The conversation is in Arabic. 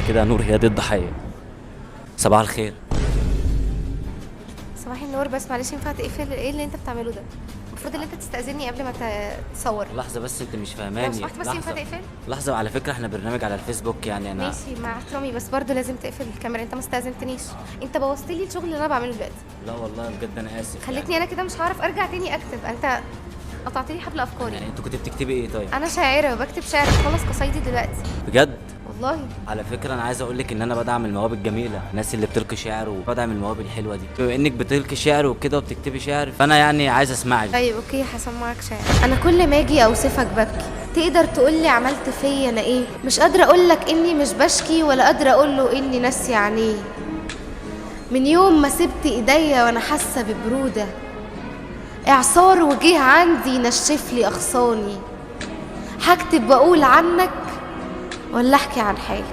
كده نور هي دي الضحيه. صباح الخير. صباح النور. بس معلش ينفع تقفل؟ ايه اللي انت بتعمله ده؟ المفروض ان انت تستأذني قبل ما تصور. لحظه بس، انت مش لو فاهماني. سمحت بس ينفع تقفل؟ لحظه، على فكره احنا برنامج على الفيسبوك، يعني انا ماشي مع احترامي، بس برضه لازم تقفل الكاميرا. انت ما استأذنتنيش، انت بوظت لي الشغل اللي انا بعمله دلوقتي. لا والله بجد انا اسف. خلتني انا كده مش هعرف ارجع تاني اكتب. انت قطعت لي حبل افكاري. يعني انت كنت بتكتبي ايه طيب؟ انا شاعره وبكتب شعر، بخلص قصايدي دلوقتي بجد؟ والله. على فكره انا عايز اقول لك ان انا بدعم المواهب الجميله، الناس اللي بتلقي شعر، وبدعم المواهب الحلوه دي. بما انك بتلقي شعر وكده وبتكتبي شعر، فانا يعني عايز اسمعك. طيب اوكي، هسمعك شعر. انا كل ما اجي اوصفك ببكي، تقدر تقولي عملت فيا انا ايه؟ مش قادره اقولك اني مش بشكي، ولا قادره اقوله اني ناسيه عينيه. من يوم ما سبت ايديا وانا حاسه ببروده، اعصار وجه عندي نشف لي اغصاني. هكتب واقول عنك ولا احكي عن حالي؟